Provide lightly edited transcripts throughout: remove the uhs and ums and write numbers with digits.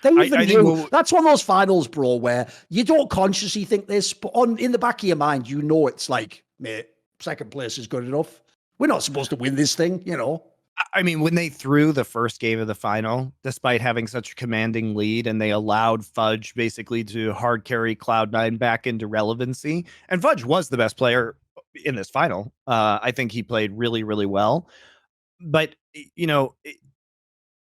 They even I knew. think That's one of those finals, bro, where you don't consciously think this, but in the back of your mind, you know it's like, mate, second place is good enough. We're not supposed to win this thing, you know. I mean, when they threw the first game of the final, despite having such a commanding lead, and they allowed Fudge basically to hard carry Cloud9 back into relevancy, and Fudge was the best player in this final. I think he played really, really well. But, you know,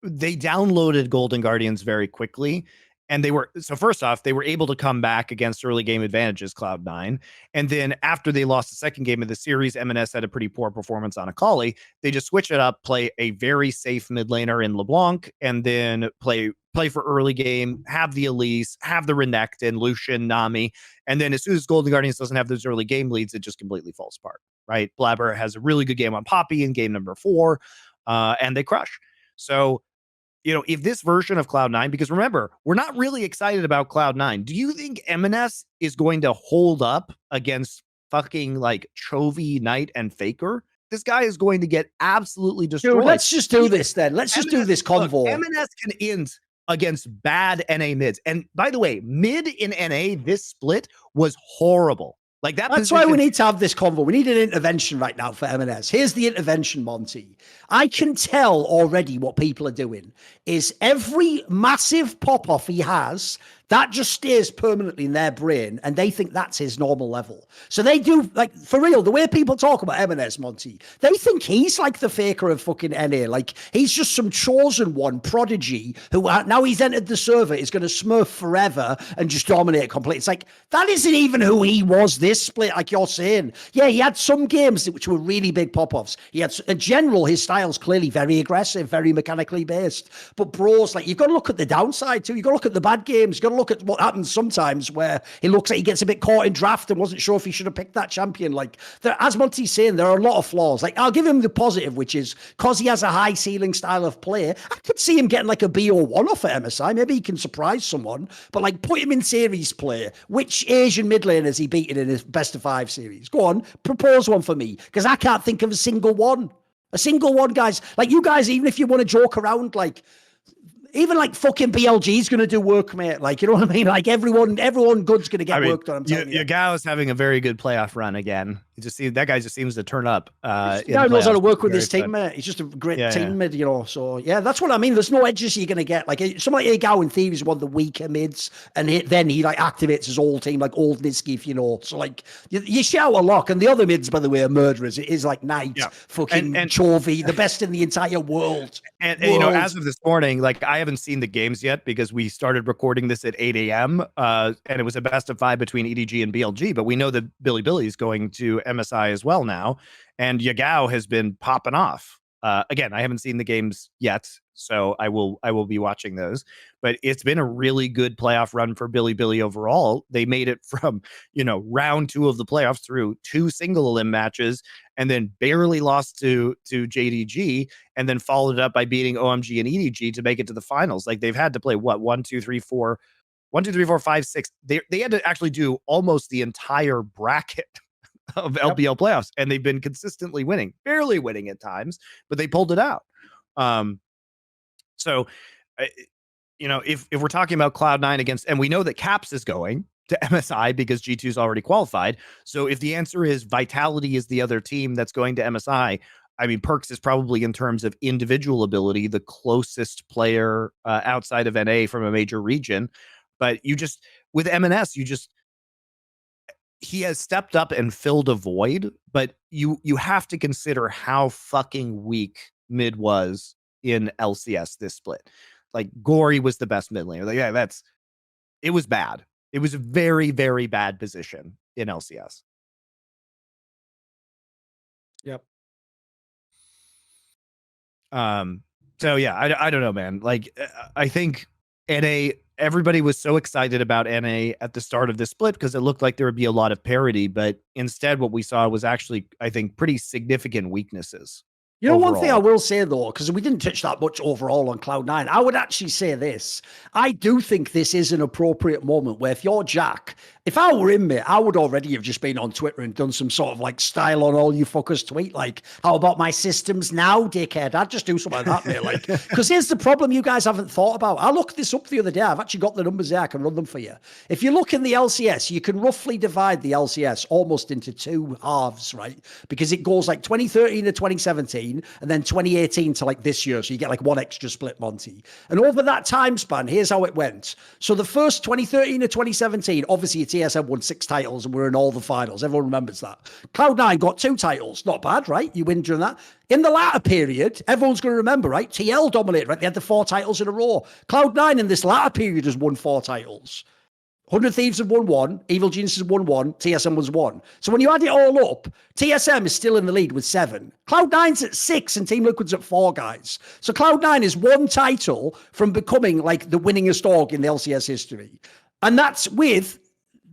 they downloaded Golden Guardians very quickly. And so first off, they were able to come back against early game advantages, Cloud9. And then after they lost the second game of the series, Emenes had a pretty poor performance on Akali. They just switch it up, play a very safe mid laner in LeBlanc, and then play for early game, have the Elise, have the Renekton, Lucian, Nami. And then as soon as Golden Guardians doesn't have those early game leads, it just completely falls apart, right? Blabber has a really good game on Poppy in game number 4, and they crush. So, you know, if this version of Cloud9, because remember, we're not really excited about Cloud9. Do you think Emenes is going to hold up against fucking like Chovy, Knight, and Faker? This guy is going to get absolutely destroyed. Dude, let's just do this then. Let's just do this convo. Look, Emenes can end against bad NA mids. And by the way, mid in NA, this split was horrible. Like that's why we need to have this convo. We need an intervention right now for Emenes. Here's the intervention, Monte. I can tell already what people are doing is every massive pop-off he has, that just stays permanently in their brain, and they think that's his normal level. So they do, like, for real, the way people talk about Emenes, Monte, they think he's like the Faker of fucking NA. Like, he's just some chosen one, prodigy, who now he's entered the server, is going to smurf forever and just dominate completely. It's like, that isn't even who he was this split, like you're saying. Yeah, he had some games which were really big pop-offs. He had, in general, his style's clearly very aggressive, very mechanically based. But bros, like, you've got to look at the downside too. You've got to look at the bad games. You've got to look at what happens sometimes where he looks like he gets a bit caught in draft and wasn't sure if he should have picked that champion. Like, as Monty's saying, there are a lot of flaws. Like, I'll give him the positive, which is because he has a high ceiling style of play, I could see him getting like a BO1 off at MSI. Maybe he can surprise someone, but like, put him in series play. Which Asian mid lane has he beaten in his best of 5 series? Go on, propose one for me, because I can't think of a single one. A single one, guys. Like, you guys, even if you want to joke around, like, even like fucking BLG is going to do work, mate. Like, you know what I mean? Like, everyone good's going to get work done. Yagao is having a very good playoff run again. You just see that guy just seems to turn up. Guy knows how to work with his team, mate. He's just a great team mid, you know. So yeah, that's what I mean. There's no edges you're going to get. Like, somebody like Yagao in theory is one of the weaker mids, and then he like activates his whole team, like old Niski, if you know. So like, you shout a lot, and the other mids, by the way, are murderers. It is like Knight, fucking and Chovy, the best in the entire world. And you know, as of this morning, like, I haven't seen the games yet because we started recording this at 8 a.m. And it was a best of 5 between EDG and BLG, but we know that Billy is going to MSI as well now, and Yagao has been popping off. Again, I haven't seen the games yet, so I will be watching those. But it's been a really good playoff run for Billy overall. They made it from, you know, round 2 of the playoffs through 2 single elim matches, and then barely lost to JDG, and then followed it up by beating OMG and EDG to make it to the finals. Like, they've had to play what 1, 2, 3, 4, 5, 6. They had to actually do almost the entire bracket of LPL playoffs, and they've been consistently winning, barely winning at times, but they pulled it out. So, you know, if we're talking about Cloud9 against, and we know that Caps is going to MSI because G2 is already qualified. So if the answer is Vitality is the other team that's going to MSI, I mean, Perks is probably, in terms of individual ability, the closest player outside of NA from a major region. But with Emenes, he has stepped up and filled a void, but you have to consider how fucking weak mid was in LCS this split. Like, Gory was the best mid laner. Like, yeah, it was bad. It was a very, very bad position in LCS. Yep. So yeah, I don't know, man. Like, I think NA, everybody was so excited about NA at the start of this split because it looked like there would be a lot of parity, but instead what we saw was actually, I think, pretty significant weaknesses You know, one thing I overall. will say though, because we didn't touch that much overall on Cloud9, I would actually say this. I do think this is an appropriate moment where if you're Jack, if I were in, mate, I would already have just been on Twitter and done some sort of like style on all you fuckers tweet. Like, how about my systems now, dickhead? I'd just do something like that, mate. Like, because here's the problem you guys haven't thought about. I looked this up the other day. I've actually got the numbers there. I can run them for you. If you look in the LCS, you can roughly divide the LCS almost into two halves, right? Because it goes like 2013 to 2017 and then 2018 to like this year. So you get like one extra split, Monte. And over that time span, here's how it went. So the first 2013 to 2017, obviously TSM won 6 titles and we're in all the finals. Everyone remembers that. Cloud9 got 2 titles. Not bad, right? You win during that. In the latter period, everyone's going to remember, right? TL dominated, right? They had the 4 titles in a row. Cloud9 in this latter period has won 4 titles. 100 Thieves have won 1, Evil Geniuses have won 1, TSM was 1. So when you add it all up, TSM is still in the lead with 7. Cloud9's at 6 and Team Liquid's at 4, guys. So Cloud9 is 1 title from becoming like the winningest org in the LCS history. And that's with...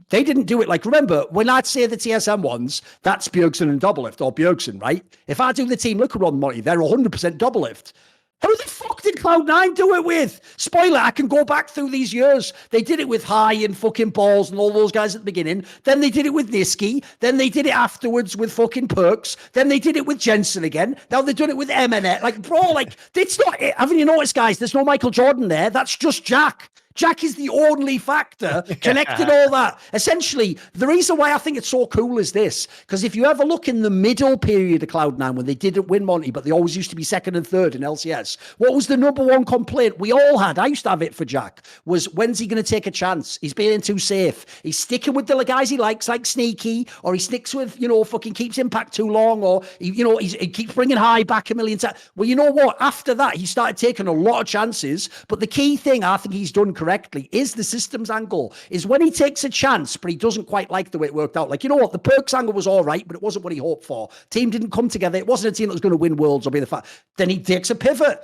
They didn't do it like, remember, when I'd say the TSM ones, that's Bjergsen and Doublelift, or Bjergsen, right? If I do the Team Liquid one, Monty, they're 100% Doublelift. Who the fuck did Cloud9 do it with? Spoiler, I can go back through these years. They did it with High and fucking Balls and all those guys at the beginning. Then they did it with Niski. Then they did it afterwards with fucking Perks. Then they did it with Jensen again. Now they've done it with Emenes. Like, bro, like, it's not it. Haven't you noticed, guys? There's no Michael Jordan there. That's just Jack. Jack is the only factor connecting all that. Essentially, the reason why I think it's so cool is this, because if you ever look in the middle period of Cloud9 when they didn't win Monty, but they always used to be 2nd and 3rd in LCS, what was the number one complaint we all had? I used to have it for Jack, was when's he going to take a chance? He's being too safe. He's sticking with the guys he likes, like Sneaky, or he sticks with, fucking keeps Impact too long, or, he keeps bringing High back a million times. Well, you know what? After that, he started taking a lot of chances, but the key thing I think he's done correctly is the systems angle, is when he takes a chance, but he doesn't quite like the way it worked out. Like, you know what? The Perks angle was all right, but it wasn't what he hoped for. Team didn't come together. It wasn't a team that was going to win Worlds or be the fact. Then he takes a pivot.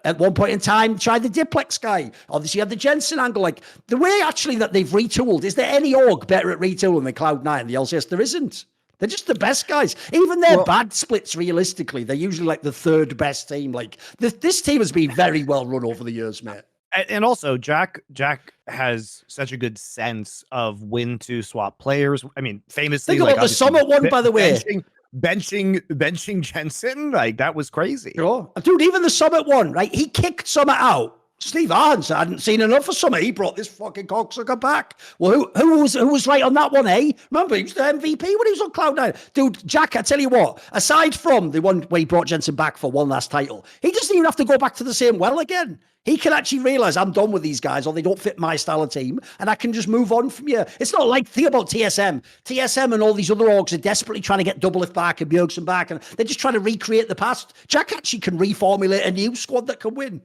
At one point in time, tried the Diplex guy. Obviously, you had the Jensen angle. Like, the way actually that they've retooled, is there any org better at retooling than Cloud9? The LCS, there isn't. They're just the best guys. Even their bad splits, realistically, they're usually like the 3rd best team. Like, this team has been very well run over the years, mate. And also, Jack has such a good sense of when to swap players. I mean, famously, think about the Summit one, by the way. Benching Jensen, like, that was crazy. Sure. Dude, even the Summit one, right? He kicked Summit out. Steve Arns hadn't seen enough of Summit. He brought this fucking cocksucker back. Well, who was right on that one, eh? Remember, he was the MVP when he was on Cloud9. Dude, Jack, I tell you what, aside from the one where he brought Jensen back for one last title, he doesn't even have to go back to the same well again. He can actually realize I'm done with these guys, or they don't fit my style of team, and I can just move on from here. It's not like, think about TSM. TSM and all these other orgs are desperately trying to get Doublelift back and Bjergsen back, and they're just trying to recreate the past. Jack actually can reformulate a new squad that can win.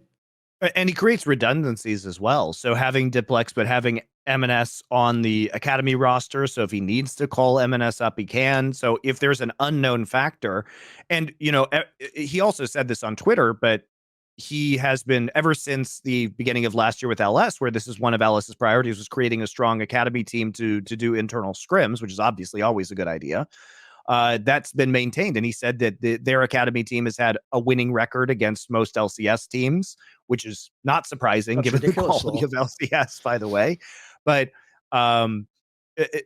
And he creates redundancies as well. So having Diplex, but having Emenes on the academy roster. So if he needs to call Emenes up, he can. So if there's an unknown factor, and, he also said this on Twitter, but he has been, ever since the beginning of last year with LS, where this is one of LS's priorities, was creating a strong academy team to do internal scrims, which is obviously always a good idea. That's been maintained. And he said that their academy team has had a winning record against most LCS teams, which is not surprising. That's given the quality of LCS, by the way. But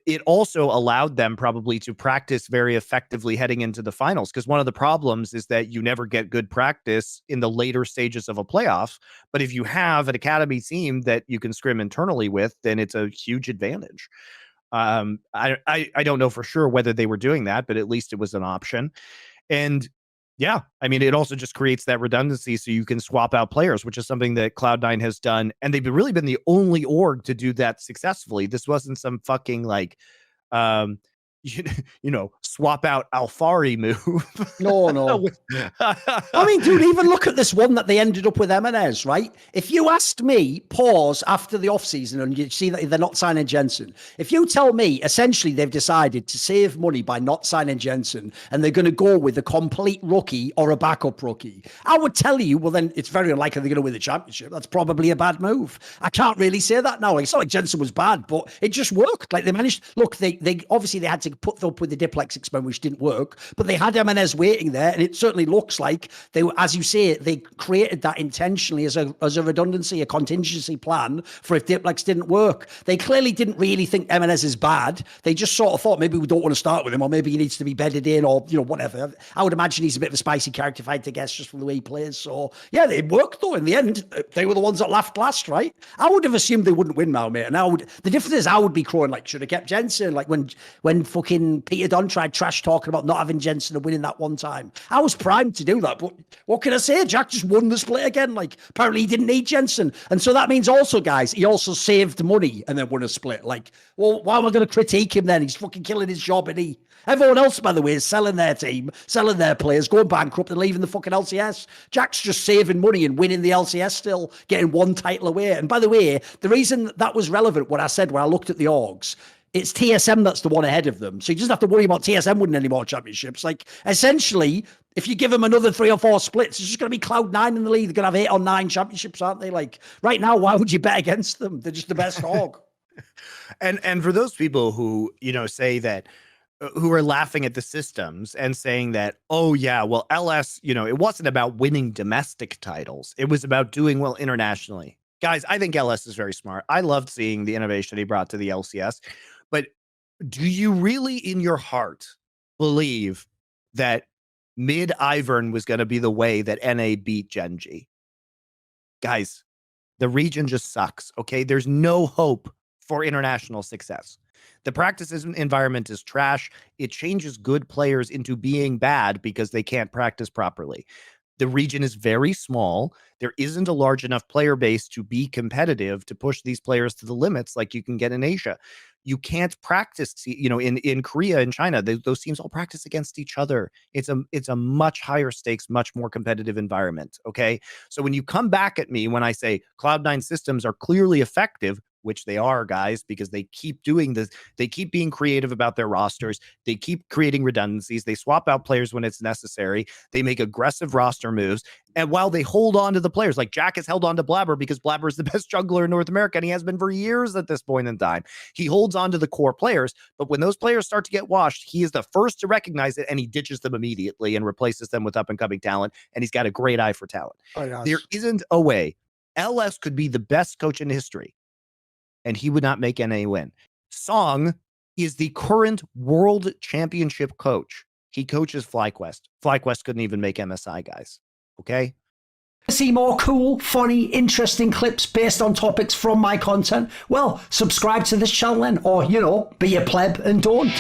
it also allowed them probably to practice very effectively heading into the finals, because one of the problems is that you never get good practice in the later stages of a playoff. But if you have an academy team that you can scrim internally with, then it's a huge advantage. I don't know for sure whether they were doing that, but at least it was an option. And yeah, I mean, it also just creates that redundancy so you can swap out players, which is something that Cloud9 has done. And they've really been the only org to do that successfully. This wasn't some fucking like, swap out Alfari move. No. I mean, dude, even look at this one that they ended up with Emenes, right? If you asked me, pause after the offseason, and you see that they're not signing Jensen, if you tell me, essentially, they've decided to save money by not signing Jensen, and they're going to go with a complete rookie or a backup rookie, I would tell you, well, then it's very unlikely they're going to win the championship. That's probably a bad move. I can't really say that now. It's not like Jensen was bad, but it just worked. Like, they managed, look, they obviously they had to put up with the Diplex experiment, which didn't work, but they had Emenes waiting there, and it certainly looks like they were, as you say, they created that intentionally as a redundancy, a contingency plan for if Diplex didn't work. They clearly didn't really think Emenes is bad. They just sort of thought maybe we don't want to start with him, or maybe he needs to be bedded in, or whatever. I would imagine he's a bit of a spicy character, if I had to guess, just from the way he plays. So yeah, it worked though. In the end, they were the ones that laughed last, right? I would have assumed they wouldn't win now, mate. And the difference is I would be crowing like, should have kept Jensen. Like when fucking Peter Dunn tried trash talking about not having Jensen and winning that one time. I was primed to do that, but what can I say? Jack just won the split again. Like, apparently he didn't need Jensen. And so that means also, guys, he also saved money and then won a split. Like, well, why am I going to critique him then? He's fucking killing his job, and everyone else, by the way, is selling their team, selling their players, going bankrupt and leaving the fucking LCS. Jack's just saving money and winning the LCS still, getting one title away. And by the way, the reason that was relevant, what I said when I looked at the orgs, it's TSM that's the one ahead of them. So you just have to worry about TSM winning any more championships. Like, essentially, if you give them another 3 or 4 splits, it's just going to be Cloud9 in the league. They're going to have 8 or 9 championships, aren't they? Like, right now, why would you bet against them? They're just the best org. And for those people who, say that, who are laughing at the systems and saying that, oh yeah, well, LS, it wasn't about winning domestic titles. It was about doing well internationally. Guys, I think LS is very smart. I loved seeing the innovation he brought to the LCS. But do you really in your heart believe that mid Ivern was going to be the way that NA beat Genji? Guys, the region just sucks, okay? There's no hope for international success. The practice environment is trash. It changes good players into being bad because they can't practice properly. The region is very small. There isn't a large enough player base to be competitive, to push these players to the limits like you can get in Asia. You can't practice, in Korea and China, those teams all practice against each other. It's a much higher stakes, much more competitive environment, okay? So when you come back at me when I say Cloud9 systems are clearly effective, which they are, guys, because they keep doing this. They keep being creative about their rosters. They keep creating redundancies. They swap out players when it's necessary. They make aggressive roster moves. And while they hold on to the players, like Jack has held on to Blabber because Blabber is the best jungler in North America, and he has been for years at this point in time. He holds on to the core players, but when those players start to get washed, he is the first to recognize it, and he ditches them immediately and replaces them with up-and-coming talent, and he's got a great eye for talent. Oh, yes. There isn't a way. LS could be the best coach in history, and he would not make NA win. Song is the current world championship coach. He coaches FlyQuest. FlyQuest couldn't even make MSI, guys. Okay? See more cool, funny, interesting clips based on topics from my content? Well, subscribe to this channel then, or, be a pleb and don't.